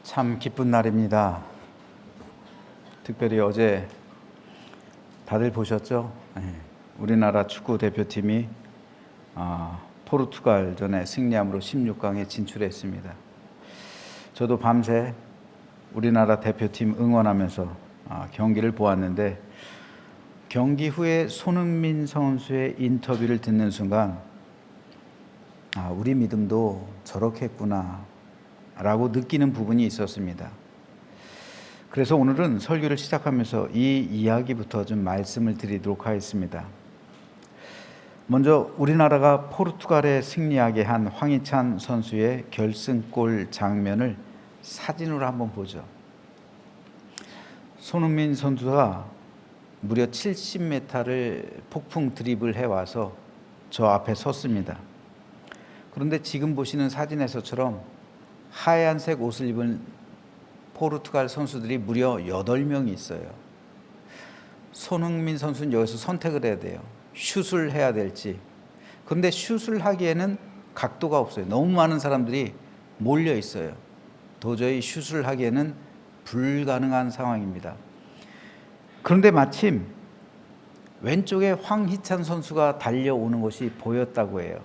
참 기쁜 날입니다. 특별히 어제 다들 보셨죠? 우리나라 축구 대표팀이 포르투갈전에 승리함으로 16강에 진출했습니다. 저도 밤새 우리나라 대표팀 응원하면서 경기를 보았는데, 경기 후에 손흥민 선수의 인터뷰를 듣는 순간 우리 믿음도 저렇게 했구나 라고 느끼는 부분이 있었습니다. 그래서 오늘은 설교를 시작하면서 이 이야기부터 좀 말씀을 드리도록 하겠습니다. 먼저 우리나라가 포르투갈에 승리하게 한 황희찬 선수의 결승골 장면을 사진으로 한번 보죠. 손흥민 선수가 무려 70m를 폭풍 드리블 해와서 저 앞에 섰습니다. 그런데 지금 보시는 사진에서처럼 하얀색 옷을 입은 포르투갈 선수들이 무려 8명이 있어요. 손흥민 선수는 여기서 선택을 해야 돼요. 슛을 해야 될지. 그런데 슛을 하기에는 각도가 없어요. 너무 많은 사람들이 몰려 있어요. 도저히 슛을 하기에는 불가능한 상황입니다. 그런데 마침 왼쪽에 황희찬 선수가 달려오는 것이 보였다고 해요.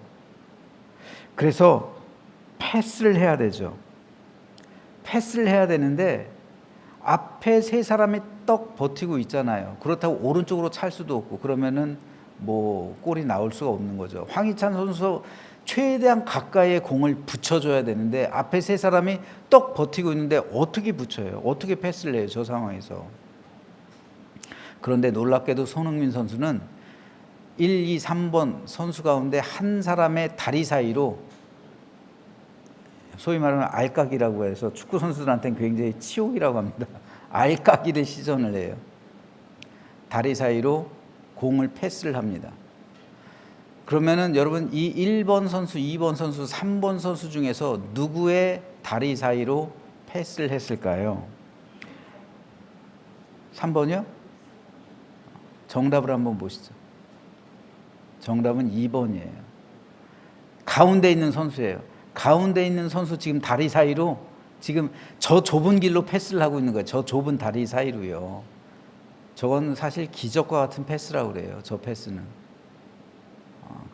그래서 패스를 해야 되죠. 패스를 해야 되는데 앞에 세 사람이 떡 버티고 있잖아요. 그렇다고 오른쪽으로 찰 수도 없고, 그러면은 골이 나올 수가 없는 거죠. 황희찬 선수 최대한 가까이에 공을 붙여줘야 되는데 앞에 세 사람이 떡 버티고 있는데 어떻게 붙여요? 어떻게 패스를 해요? 저 상황에서. 그런데 놀랍게도 손흥민 선수는 1, 2, 3번 선수 가운데 한 사람의 다리 사이로, 소위 말하는 알까기라고 해서 축구 선수들한테는 굉장히 치욕이라고 합니다. 알까기를 시전을 해요. 다리 사이로 공을 패스를 합니다. 그러면은 여러분, 이 1번 선수, 2번 선수, 3번 선수 중에서 누구의 다리 사이로 패스를 했을까요? 3번이요? 정답을 한번 보시죠. 정답은 2번이에요. 가운데 있는 선수예요. 가운데 있는 선수 지금 다리 사이로, 지금 저 좁은 길로 패스를 하고 있는 거예요. 저 좁은 다리 사이로요. 저건 사실 기적과 같은 패스라고 그래요. 저 패스는.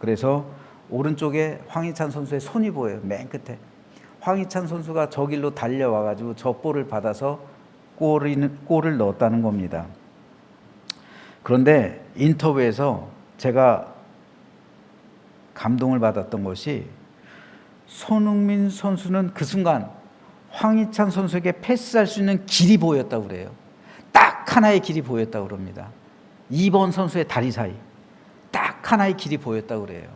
그래서 오른쪽에 황희찬 선수의 손이 보여요. 맨 끝에. 황희찬 선수가 저 길로 달려와가지고 저 볼을 받아서 골을 넣었다는 겁니다. 그런데 인터뷰에서 제가 감동을 받았던 것이, 손흥민 선수는 그 순간 황희찬 선수에게 패스할 수 있는 길이 보였다고 그래요. 딱 하나의 길이 보였다고 그럽니다. 2번 선수의 다리 사이, 딱 하나의 길이 보였다고 그래요.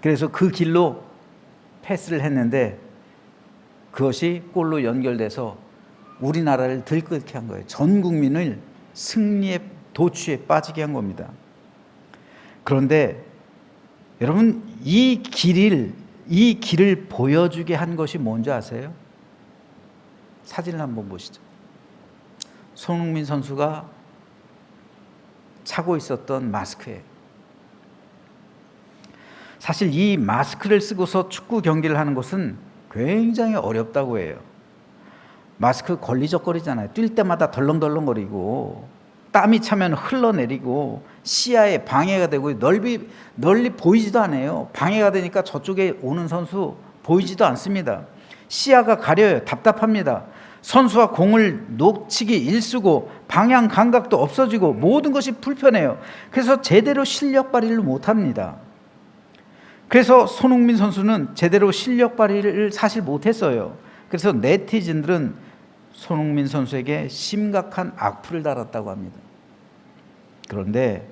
그래서 그 길로 패스를 했는데 그것이 골로 연결돼서 우리나라를 들끓게 한 거예요. 전 국민을 승리의 도취에 빠지게 한 겁니다. 그런데 여러분, 이 길을 보여주게 한 것이 뭔지 아세요? 사진을 한번 보시죠. 손흥민 선수가 차고 있었던 마스크예요. 사실 이 마스크를 쓰고서 축구 경기를 하는 것은 굉장히 어렵다고 해요. 마스크 걸리적거리잖아요. 뛸 때마다 덜렁덜렁거리고, 땀이 차면 흘러내리고, 시야에 방해가 되고, 널리 보이지도 않아요. 방해가 되니까 저쪽에 오는 선수 보이지도 않습니다. 시야가 가려요. 답답합니다. 선수와 공을 놓치기 일쑤고, 방향 감각도 없어지고, 모든 것이 불편해요. 그래서 제대로 실력 발휘를 못합니다. 그래서 손흥민 선수는 제대로 실력 발휘를 사실 못했어요. 그래서 네티즌들은 손흥민 선수에게 심각한 악플을 달았다고 합니다. 그런데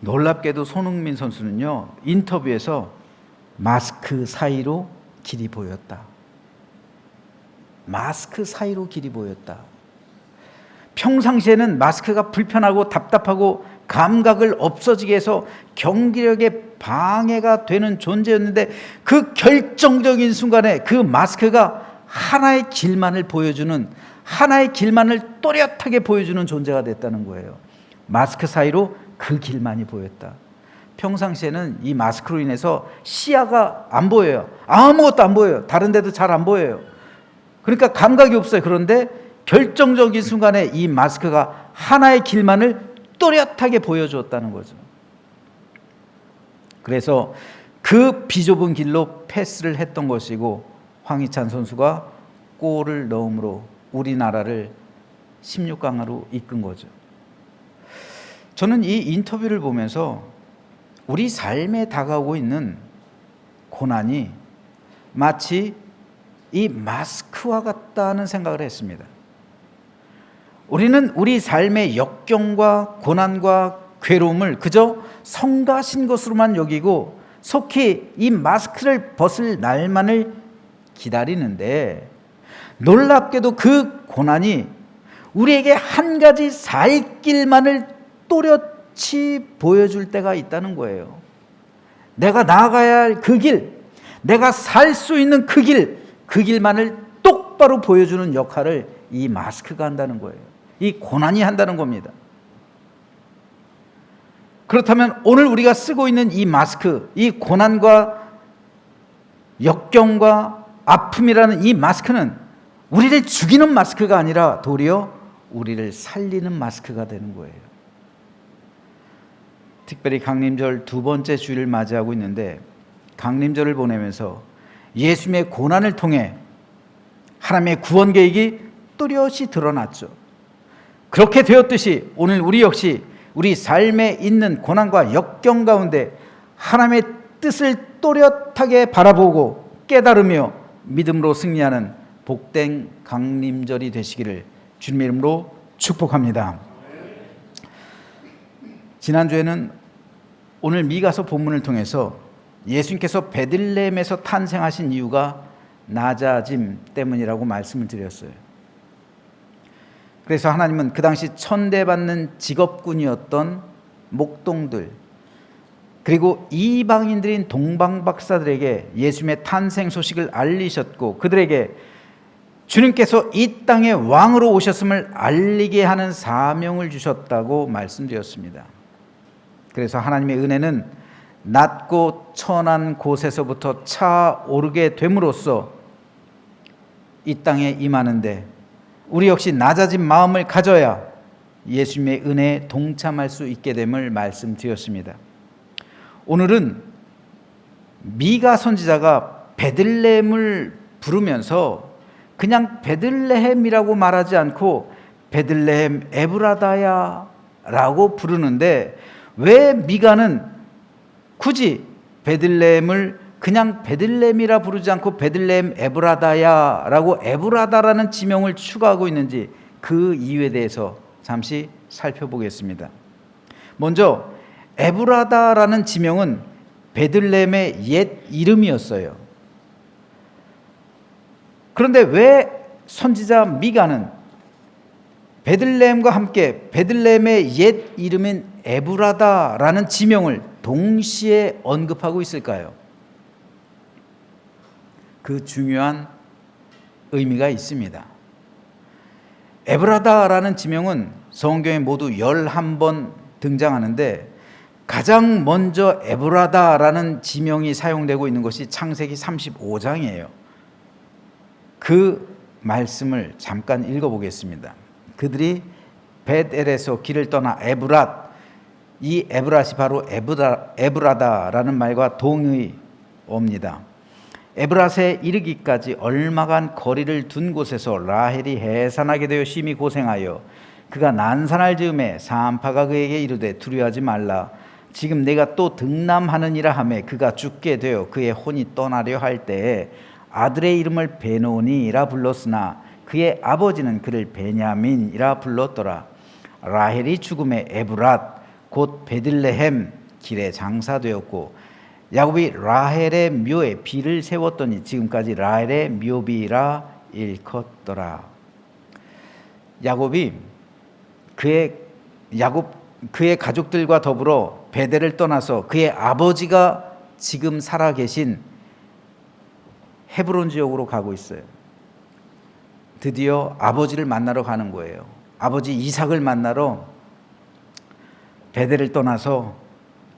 놀랍게도 손흥민 선수는요, 인터뷰에서 마스크 사이로 길이 보였다. 마스크 사이로 길이 보였다. 평상시에는 마스크가 불편하고 답답하고 감각을 없어지게 해서 경기력에 방해가 되는 존재였는데, 그 결정적인 순간에 그 마스크가 하나의 길만을 보여주는, 하나의 길만을 또렷하게 보여주는 존재가 됐다는 거예요. 마스크 사이로 그 길만이 보였다. 평상시에는 이 마스크로 인해서 시야가 안 보여요. 아무것도 안 보여요. 다른 데도 잘 안 보여요. 그러니까 감각이 없어요. 그런데 결정적인 순간에 이 마스크가 하나의 길만을 또렷하게 보여주었다는 거죠. 그래서 그 비좁은 길로 패스를 했던 것이고 황희찬 선수가 골을 넣음으로 우리나라를 16강으로 이끈 거죠. 저는 이 인터뷰를 보면서 우리 삶에 다가오고 있는 고난이 마치 이 마스크와 같다는 생각을 했습니다. 우리는 우리 삶의 역경과 고난과 괴로움을 그저 성가신 것으로만 여기고 속히 이 마스크를 벗을 날만을 기다리는데, 놀랍게도 그 고난이 우리에게 한 가지 살 길만을 또렷이 보여줄 때가 있다는 거예요. 내가 나아가야 할 그 길, 내가 살 수 있는 그 길만을 똑바로 보여주는 역할을 이 마스크가 한다는 거예요. 이 고난이 한다는 겁니다. 그렇다면 오늘 우리가 쓰고 있는 이 마스크, 이 고난과 역경과 아픔이라는 이 마스크는 우리를 죽이는 마스크가 아니라 도리어 우리를 살리는 마스크가 되는 거예요. 특별히 강림절 두 번째 주일을 맞이하고 있는데, 강림절을 보내면서 예수님의 고난을 통해 하나님의 구원 계획이 뚜렷이 드러났죠. 그렇게 되었듯이 오늘 우리 역시 우리 삶에 있는 고난과 역경 가운데 하나님의 뜻을 또렷하게 바라보고 깨달으며 믿음으로 승리하는 복된 강림절이 되시기를 주님의 이름으로 축복합니다. 지난주에는 오늘 미가서 본문을 통해서 예수님께서 베들레헴에서 탄생하신 이유가 낮아짐 때문이라고 말씀을 드렸어요. 그래서 하나님은 그 당시 천대받는 직업군이었던 목동들, 그리고 이방인들인 동방박사들에게 예수님의 탄생 소식을 알리셨고, 그들에게 주님께서 이 땅의 왕으로 오셨음을 알리게 하는 사명을 주셨다고 말씀드렸습니다. 그래서 하나님의 은혜는 낮고 천한 곳에서부터 차오르게 됨으로써 이 땅에 임하는데, 우리 역시 낮아진 마음을 가져야 예수님의 은혜에 동참할 수 있게 됨을 말씀드렸습니다. 오늘은 미가 선지자가 베들레헴을 부르면서 그냥 베들레헴이라고 말하지 않고 베들레헴 에브라다야 라고 부르는데, 왜 미가는 굳이 베들레헴을 그냥 베들레헴이라 부르지 않고 베들레헴 에브라다야 라고 에브라다라는 지명을 추가하고 있는지 그 이유에 대해서 잠시 살펴보겠습니다. 먼저 에브라다라는 지명은 베들레헴의 옛 이름이었어요. 그런데 왜 선지자 미가는 베들레헴과 함께 베들레헴의 옛 이름인 에브라다라는 지명을 동시에 언급하고 있을까요? 그 중요한 의미가 있습니다. 에브라다라는 지명은 성경에 모두 11번 등장하는데, 가장 먼저 에브라다라는 지명이 사용되고 있는 것이 창세기 35장이에요. 그 말씀을 잠깐 읽어보겠습니다. 그들이 벳엘에서 길을 떠나 에브랏, 이 에브랏이 바로 에브라다라는 말과 동의어입니다. 에브랏에 이르기까지 얼마간 거리를 둔 곳에서 라헬이 해산하게 되어 심히 고생하여 그가 난산할 즈음에 산파가 그에게 이르되 두려워하지 말라. 지금 내가 또 등남하느니라 하매 그가 죽게 되어 그의 혼이 떠나려 할 때에 아들의 이름을 베노니라 불렀으나 그의 아버지는 그를 베냐민이라 불렀더라. 라헬이 죽음에 에브랏 곧 베들레헴 길에 장사되었고, 야곱이 라헬의 묘에 비를 세웠더니 지금까지 라헬의 묘비라 일컫더라. 야곱이 그의 가족들과 더불어 베델을 떠나서 그의 아버지가 지금 살아계신 헤브론 지역으로 가고 있어요. 드디어 아버지를 만나러 가는 거예요. 아버지 이삭을 만나러 베델을 떠나서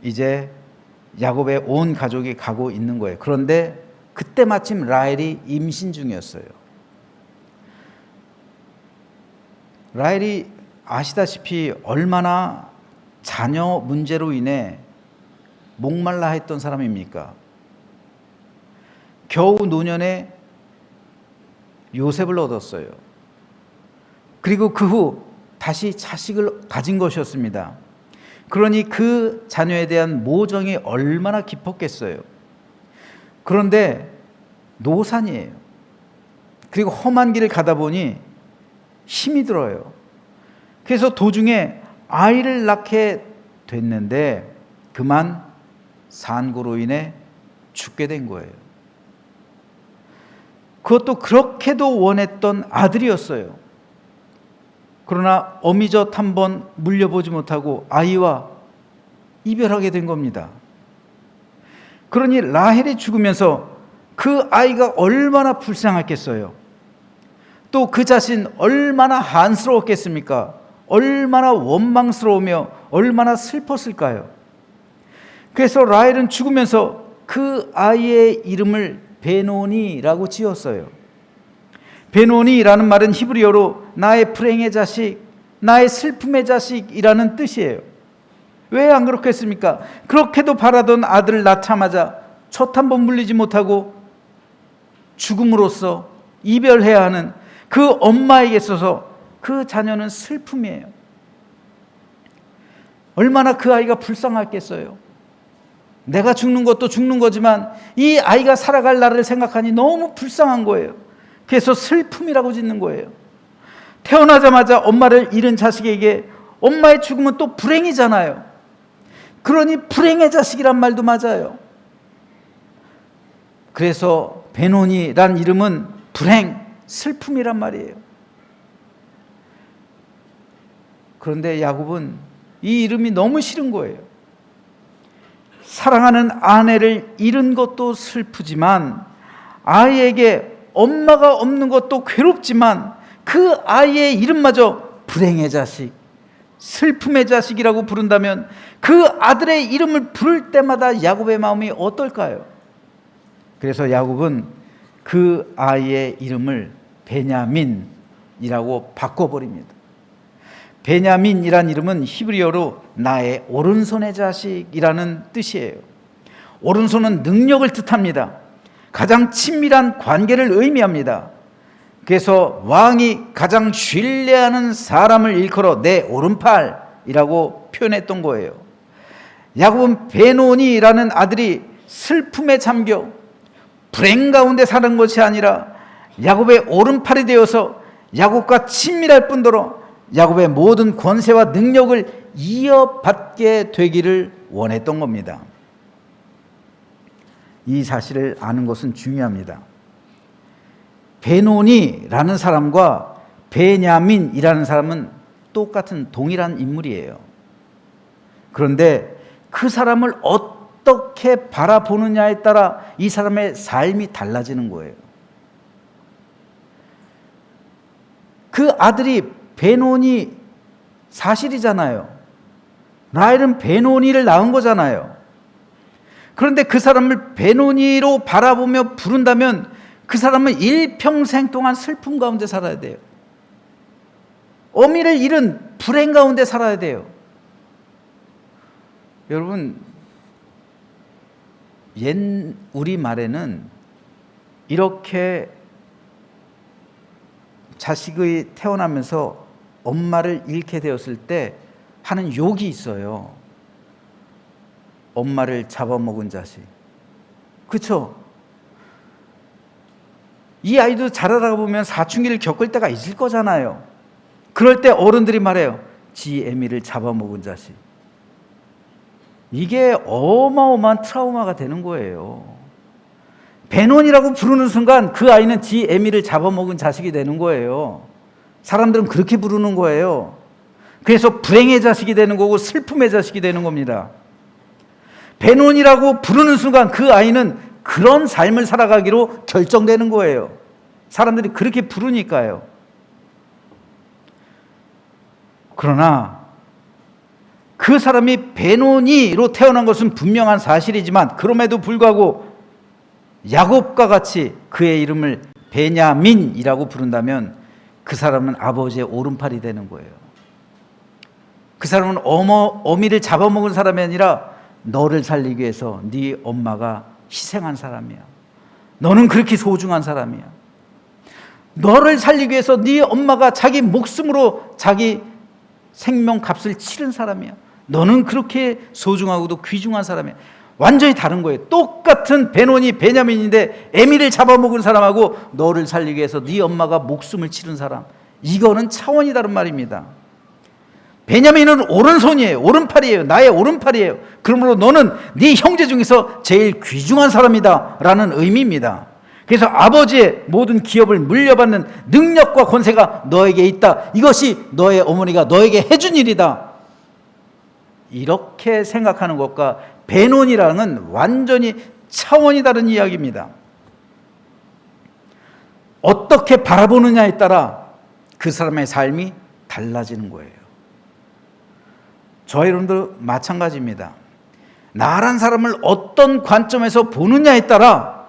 이제 야곱의 온 가족이 가고 있는 거예요. 그런데 그때 마침 라헬이 임신 중이었어요. 라헬이 아시다시피 얼마나 자녀 문제로 인해 목말라 했던 사람입니까? 겨우 노년에 요셉을 얻었어요. 그리고 그 후 다시 자식을 가진 것이었습니다. 그러니 그 자녀에 대한 모정이 얼마나 깊었겠어요. 그런데 노산이에요. 그리고 험한 길을 가다 보니 힘이 들어요. 그래서 도중에 아이를 낳게 됐는데 그만 산고로 인해 죽게 된 거예요. 그것도 그렇게도 원했던 아들이었어요. 그러나 어미젖 한번 물려보지 못하고 아이와 이별하게 된 겁니다. 그러니 라헬이 죽으면서 그 아이가 얼마나 불쌍했겠어요. 또 그 자신 얼마나 한스러웠겠습니까? 얼마나 원망스러우며 얼마나 슬펐을까요? 그래서 라헬은 죽으면서 그 아이의 이름을 베노니라고 지었어요. 베노니라는 말은 히브리어로 나의 불행의 자식, 나의 슬픔의 자식이라는 뜻이에요. 왜 안 그렇겠습니까? 그렇게도 바라던 아들을 낳자마자 첫 한 번 물리지 못하고 죽음으로써 이별해야 하는 그 엄마에게 있어서 그 자녀는 슬픔이에요. 얼마나 그 아이가 불쌍했겠어요. 내가 죽는 것도 죽는 거지만 이 아이가 살아갈 날을 생각하니 너무 불쌍한 거예요. 그래서 슬픔이라고 짓는 거예요. 태어나자마자 엄마를 잃은 자식에게 엄마의 죽음은 또 불행이잖아요. 그러니 불행의 자식이란 말도 맞아요. 그래서 베노니라는 이름은 불행, 슬픔이란 말이에요. 그런데 야곱은 이 이름이 너무 싫은 거예요. 사랑하는 아내를 잃은 것도 슬프지만 아이에게 엄마가 없는 것도 괴롭지만 그 아이의 이름마저 불행의 자식, 슬픔의 자식이라고 부른다면 그 아들의 이름을 부를 때마다 야곱의 마음이 어떨까요? 그래서 야곱은 그 아이의 이름을 베냐민이라고 바꿔버립니다. 베냐민이란 이름은 히브리어로 나의 오른손의 자식이라는 뜻이에요. 오른손은 능력을 뜻합니다. 가장 친밀한 관계를 의미합니다. 그래서 왕이 가장 신뢰하는 사람을 일컬어 내 오른팔이라고 표현했던 거예요. 야곱은 베노니라는 아들이 슬픔에 잠겨 불행 가운데 사는 것이 아니라 야곱의 오른팔이 되어서 야곱과 친밀할 뿐더러 야곱의 모든 권세와 능력을 이어받게 되기를 원했던 겁니다. 이 사실을 아는 것은 중요합니다. 베노니라는 사람과 베냐민이라는 사람은 똑같은 동일한 인물이에요. 그런데 그 사람을 어떻게 바라보느냐에 따라 이 사람의 삶이 달라지는 거예요. 그 아들이 베노니 사실이잖아요. 라헬은 베노니를 낳은 거잖아요. 그런데 그 사람을 베노니로 바라보며 부른다면 그 사람은 일평생 동안 슬픔 가운데 살아야 돼요. 어미를 잃은 불행 가운데 살아야 돼요. 여러분, 옛 우리말에는 이렇게 자식이 태어나면서 엄마를 잃게 되었을 때 하는 욕이 있어요. 엄마를 잡아먹은 자식. 그렇죠? 이 아이도 자라다 보면 사춘기를 겪을 때가 있을 거잖아요. 그럴 때 어른들이 말해요. 지 애미를 잡아먹은 자식. 이게 어마어마한 트라우마가 되는 거예요. 베논이라고 부르는 순간 그 아이는 지 애미를 잡아먹은 자식이 되는 거예요. 사람들은 그렇게 부르는 거예요. 그래서 불행의 자식이 되는 거고 슬픔의 자식이 되는 겁니다. 베논이라고 부르는 순간 그 아이는 그런 삶을 살아가기로 결정되는 거예요. 사람들이 그렇게 부르니까요. 그러나 그 사람이 베논이로 태어난 것은 분명한 사실이지만 그럼에도 불구하고 야곱과 같이 그의 이름을 베냐민이라고 부른다면 그 사람은 아버지의 오른팔이 되는 거예요. 그 사람은 어미를 잡아먹은 사람이 아니라 너를 살리기 위해서 네 엄마가 희생한 사람이야. 너는 그렇게 소중한 사람이야. 너를 살리기 위해서 네 엄마가 자기 목숨으로 자기 생명값을 치른 사람이야. 너는 그렇게 소중하고도 귀중한 사람이야. 완전히 다른 거예요. 똑같은 베논이 베냐민인데 에미를 잡아먹은 사람하고 너를 살리기 위해서 네 엄마가 목숨을 치른 사람, 이거는 차원이 다른 말입니다. 베냐민은 오른손이에요. 오른팔이에요. 나의 오른팔이에요. 그러므로 너는 네 형제 중에서 제일 귀중한 사람이다 라는 의미입니다. 그래서 아버지의 모든 기업을 물려받는 능력과 권세가 너에게 있다. 이것이 너의 어머니가 너에게 해준 일이다. 이렇게 생각하는 것과 베논이라는 건 완전히 차원이 다른 이야기입니다. 어떻게 바라보느냐에 따라 그 사람의 삶이 달라지는 거예요. 저와 여러분도 마찬가지입니다. 나란 사람을 어떤 관점에서 보느냐에 따라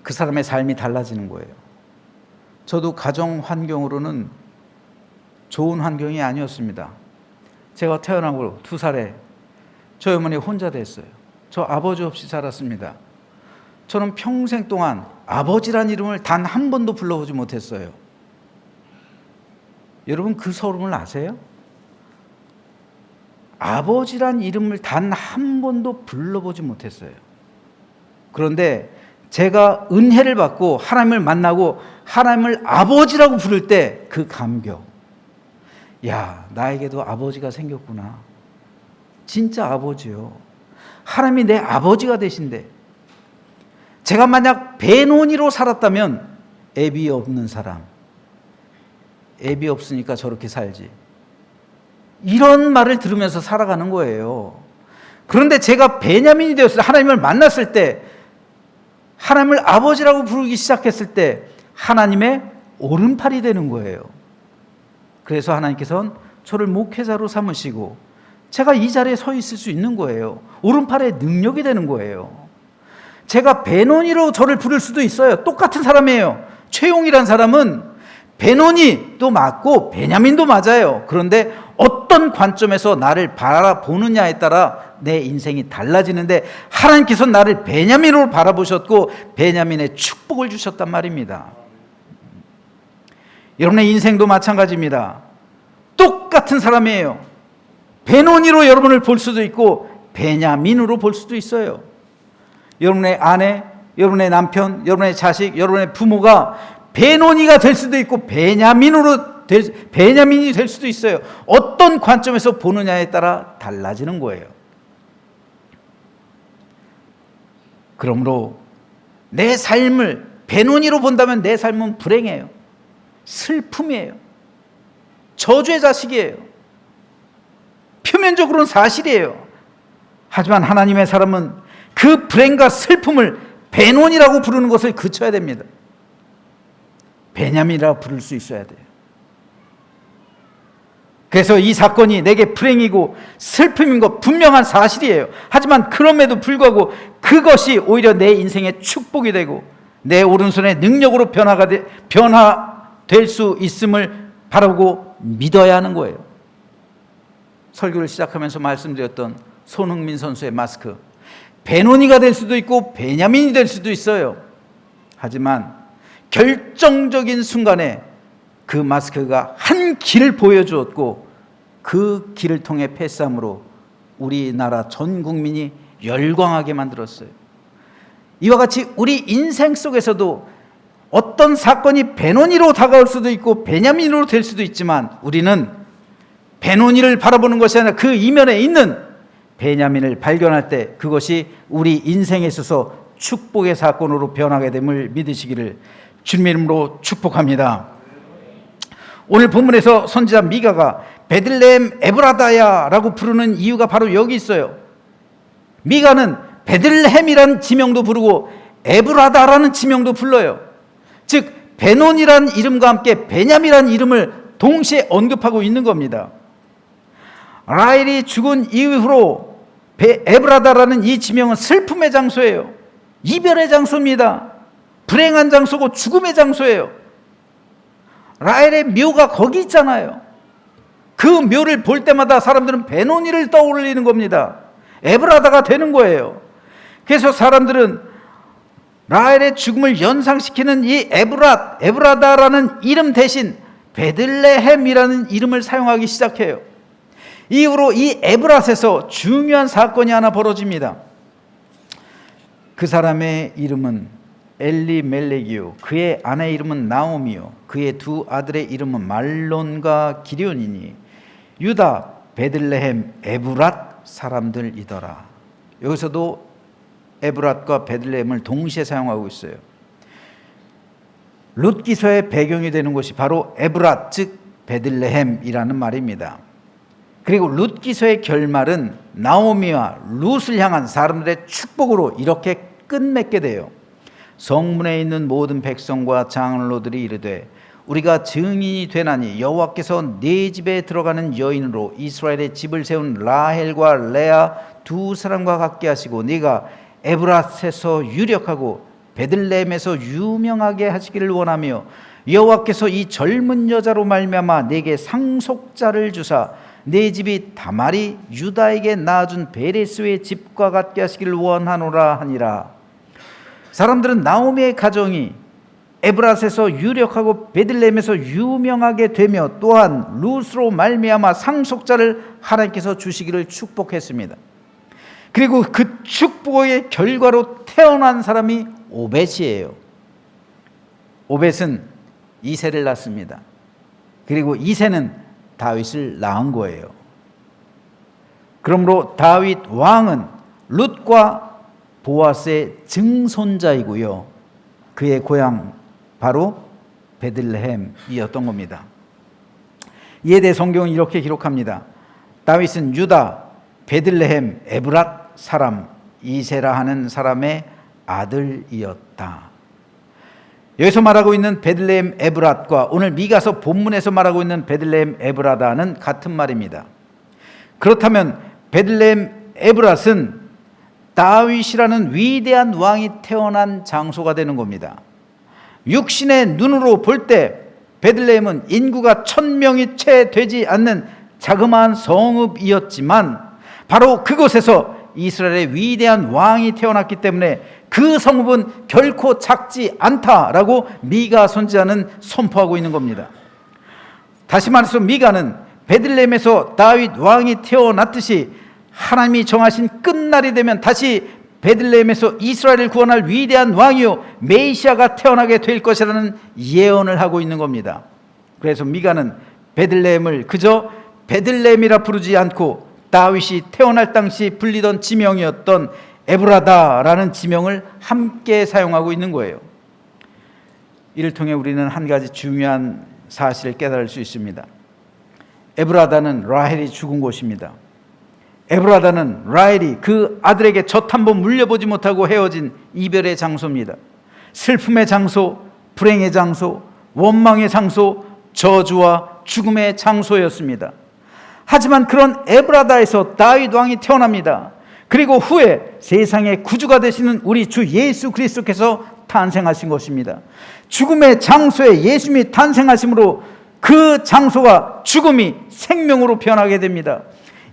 그 사람의 삶이 달라지는 거예요. 저도 가정 환경으로는 좋은 환경이 아니었습니다. 제가 태어나고 2살에 저희 어머니 혼자 됐어요. 저 아버지 없이 자랐습니다. 저는 평생 동안 아버지란 이름을 단 한 번도 불러보지 못했어요. 여러분 그 서름을 아세요? 아버지란 이름을 단 한 번도 불러보지 못했어요. 그런데 제가 은혜를 받고 하나님을 만나고 하나님을 아버지라고 부를 때 그 감격, 야, 나에게도 아버지가 생겼구나. 진짜 아버지요. 하나님이 내 아버지가 되신대. 제가 만약 베논이로 살았다면 애비 없는 사람, 애비 없으니까 저렇게 살지, 이런 말을 들으면서 살아가는 거예요. 그런데 제가 베냐민이 되었을 때, 하나님을 만났을 때, 하나님을 아버지라고 부르기 시작했을 때 하나님의 오른팔이 되는 거예요. 그래서 하나님께서는 저를 목회자로 삼으시고 제가 이 자리에 서 있을 수 있는 거예요. 오른팔의 능력이 되는 거예요. 제가 베논이로 저를 부를 수도 있어요. 똑같은 사람이에요. 최용이란 사람은 베논이도 맞고 베냐민도 맞아요. 그런데 어떤 관점에서 나를 바라보느냐에 따라 내 인생이 달라지는데 하나님께서 나를 베냐민으로 바라보셨고 베냐민의 축복을 주셨단 말입니다. 여러분의 인생도 마찬가지입니다. 똑같은 사람이에요. 베논이로 여러분을 볼 수도 있고 베냐민으로 볼 수도 있어요. 여러분의 아내, 여러분의 남편, 여러분의 자식, 여러분의 부모가 베논이가 될 수도 있고 베냐민이 될 수도 있어요. 어떤 관점에서 보느냐에 따라 달라지는 거예요. 그러므로 내 삶을 베논이로 본다면 내 삶은 불행해요. 슬픔이에요. 저주의 자식이에요. 표면적으로는 사실이에요. 하지만 하나님의 사람은 그 불행과 슬픔을 베논이라고 부르는 것을 그쳐야 됩니다. 베냐민이라고 부를 수 있어야 돼요. 그래서 이 사건이 내게 불행이고 슬픔인 것 분명한 사실이에요. 하지만 그럼에도 불구하고 그것이 오히려 내 인생의 축복이 되고 내 오른손의 능력으로 변화될 수 있음을 바라보고 믿어야 하는 거예요. 설교를 시작하면서 말씀드렸던 손흥민 선수의 마스크, 베논이가 될 수도 있고 베냐민이 될 수도 있어요. 하지만 결정적인 순간에 그 마스크가 한 길을 보여주었고 그 길을 통해 패스함으로 우리나라 전 국민이 열광하게 만들었어요. 이와 같이 우리 인생 속에서도 어떤 사건이 베논이로 다가올 수도 있고 베냐민으로 될 수도 있지만 우리는 베논이를 바라보는 것이 아니라 그 이면에 있는 베냐민을 발견할 때 그것이 우리 인생에 있어서 축복의 사건으로 변하게 됨을 믿으시기를 주님의 이름으로 축복합니다. 오늘 본문에서 선지자 미가가 베들레헴 에브라다야라고 부르는 이유가 바로 여기 있어요. 미가는 베들레헴이라는 지명도 부르고 에브라다라는 지명도 불러요. 즉 베논이라는 이름과 함께 베냐민이라는 이름을 동시에 언급하고 있는 겁니다. 라헬이 죽은 이후로 에브라다라는 이 지명은 슬픔의 장소예요. 이별의 장소입니다. 불행한 장소고 죽음의 장소예요. 라헬의 묘가 거기 있잖아요. 그 묘를 볼 때마다 사람들은 베노니를 떠올리는 겁니다. 에브라다가 되는 거예요. 그래서 사람들은 라헬의 죽음을 연상시키는 이 에브라다라는 이름 대신 베들레헴이라는 이름을 사용하기 시작해요. 이후로 이 에브랏에서 중요한 사건이 하나 벌어집니다. 그 사람의 이름은 엘리멜렉이요, 그의 아내 이름은 나오미요, 그의 두 아들의 이름은 말론과 기럧이니 유다 베들레헴 에브랏 사람들이더라. 여기서도 에브랏과 베들레헴을 동시에 사용하고 있어요. 룻기서의 배경이 되는 곳이 바로 에브랏, 즉 베들레헴이라는 말입니다. 그리고 룻기서의 결말은 나오미와 룻을 향한 사람들의 축복으로 이렇게 끝맺게 돼요. 성문에 있는 모든 백성과 장로들이 이르되 우리가 증인이 되나니 여호와께서 네 집에 들어가는 여인으로 이스라엘의 집을 세운 라헬과 레아 두 사람과 같게 하시고 네가 에브랏에서 유력하고 베들레헴에서 유명하게 하시기를 원하며 여호와께서 이 젊은 여자로 말미암아 네게 상속자를 주사 네 집이 다말이 유다에게 낳아준 베레스의 집과 같게 하시기를 원하노라 하니라. 사람들은 나오미의 가정이 에브랏에서 유력하고 베들레헴에서 유명하게 되며 또한 룻으로 말미암아 상속자를 하나님께서 주시기를 축복했습니다. 그리고 그 축복의 결과로 태어난 사람이 오벳이에요. 오벳은 이새를 낳습니다. 그리고 이새는 다윗을 낳은 거예요. 그러므로 다윗 왕은 룻과 보아스의 증손자이고요, 그의 고향 바로 베들레헴이었던 겁니다. 이에 대해 성경은 이렇게 기록합니다. 다윗은 유다 베들레헴 에브랏 사람 이새라 하는 사람의 아들이었다. 여기서 말하고 있는 베들레헴 에브랏과 오늘 미가서 본문에서 말하고 있는 베들레헴 에브라다는 같은 말입니다. 그렇다면 베들레헴 에브랏은 다윗이라는 위대한 왕이 태어난 장소가 되는 겁니다. 육신의 눈으로 볼 때 베들레헴은 인구가 1000명이 채 되지 않는 자그마한 성읍이었지만 바로 그곳에서 이스라엘의 위대한 왕이 태어났기 때문에 그 성읍은 결코 작지 않다라고 미가 선지자는 선포하고 있는 겁니다. 다시 말해서 미가는 베들레헴에서 다윗 왕이 태어났듯이 하나님이 정하신 끝날이 되면 다시 베들레헴에서 이스라엘을 구원할 위대한 왕이요 메시아가 태어나게 될 것이라는 예언을 하고 있는 겁니다. 그래서 미가는 베들레헴을 그저 베들레헴이라 부르지 않고 다윗이 태어날 당시 불리던 지명이었던 에브라다라는 지명을 함께 사용하고 있는 거예요. 이를 통해 우리는 한 가지 중요한 사실을 깨달을 수 있습니다. 에브라다는 라헬이 죽은 곳입니다. 에브라다는 라헬이 그 아들에게 젖 한 번 물려보지 못하고 헤어진 이별의 장소입니다. 슬픔의 장소, 불행의 장소, 원망의 장소, 저주와 죽음의 장소였습니다. 하지만 그런 에브라다에서 다윗 왕이 태어납니다. 그리고 후에 세상의 구주가 되시는 우리 주 예수 그리스도께서 탄생하신 것입니다. 죽음의 장소에 예수님이 탄생하심으로 그 장소가 죽음이 생명으로 변하게 됩니다.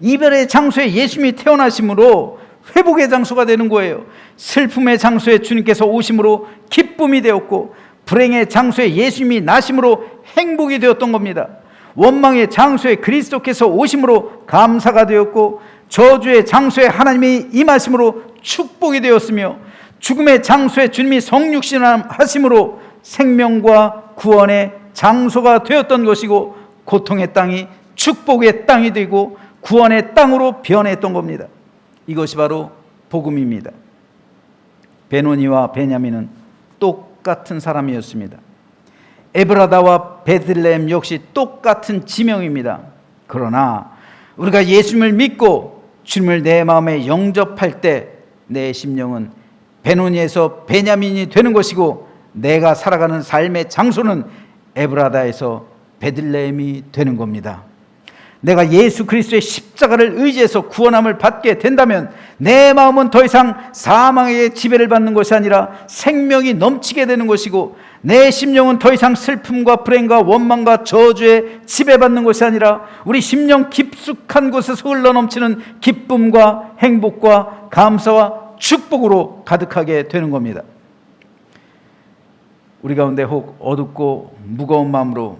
이별의 장소에 예수님이 태어나심으로 회복의 장소가 되는 거예요. 슬픔의 장소에 주님께서 오심으로 기쁨이 되었고, 불행의 장소에 예수님이 나심으로 행복이 되었던 겁니다. 원망의 장소에 그리스도께서 오심으로 감사가 되었고, 저주의 장소에 하나님이 임하심으로 축복이 되었으며, 죽음의 장소에 주님이 성육신하심으로 생명과 구원의 장소가 되었던 것이고, 고통의 땅이 축복의 땅이 되고 구원의 땅으로 변했던 겁니다. 이것이 바로 복음입니다. 베노니와 베냐민은 똑같은 사람이었습니다. 에브라다와 베들레헴 역시 똑같은 지명입니다. 그러나 우리가 예수님을 믿고 주님을 내 마음에 영접할 때 내 심령은 베노니에서 베냐민이 되는 것이고, 내가 살아가는 삶의 장소는 에브라다에서 베들레헴이 되는 겁니다. 내가 예수 그리스도의 십자가를 의지해서 구원함을 받게 된다면 내 마음은 더 이상 사망의 지배를 받는 것이 아니라 생명이 넘치게 되는 것이고, 내 심령은 더 이상 슬픔과 불행과 원망과 저주에 지배받는 것이 아니라 우리 심령 깊숙한 곳에서 흘러넘치는 기쁨과 행복과 감사와 축복으로 가득하게 되는 겁니다. 우리 가운데 혹 어둡고 무거운 마음으로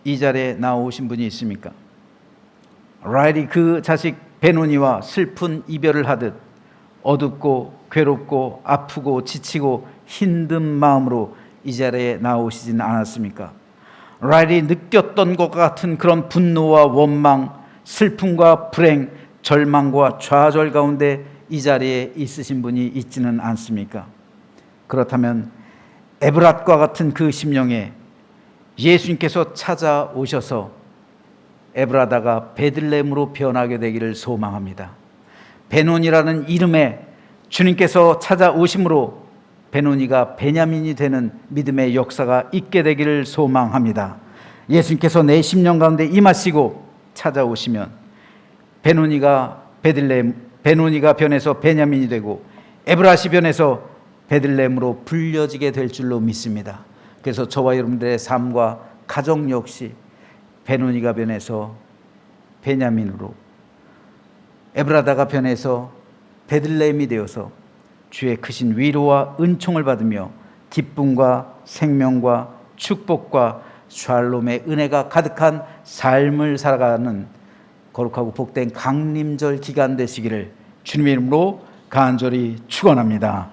이 자리에 나오신 분이 있습니까? 라일이 그 자식 베노니와 슬픈 이별을 하듯 어둡고 괴롭고 아프고 지치고 힘든 마음으로 이 자리에 나오시진 않았습니까? 라일이 느꼈던 것 같은 그런 분노와 원망, 슬픔과 불행, 절망과 좌절 가운데 이 자리에 있으신 분이 있지는 않습니까? 그렇다면 에브랏과 같은 그 심령에 예수님께서 찾아오셔서 에브라다가 베들레헴으로 변하게 되기를 소망합니다. 베노니라는 이름에 주님께서 찾아오심으로 베노니가 베냐민이 되는 믿음의 역사가 있게 되기를 소망합니다. 예수님께서 내 심령 가운데 임하시고 찾아오시면 베노니가 변해서 베냐민이 되고 에브라시 변해서 베들레헴으로 불려지게 될 줄로 믿습니다. 그래서 저와 여러분들의 삶과 가정 역시 베노니가 변해서 베냐민으로, 에브라다가 변해서 베들레헴이 되어서 주의 크신 위로와 은총을 받으며 기쁨과 생명과 축복과 샬롬의 은혜가 가득한 삶을 살아가는 거룩하고 복된 강림절 기간 되시기를 주님의 이름으로 간절히 축원합니다.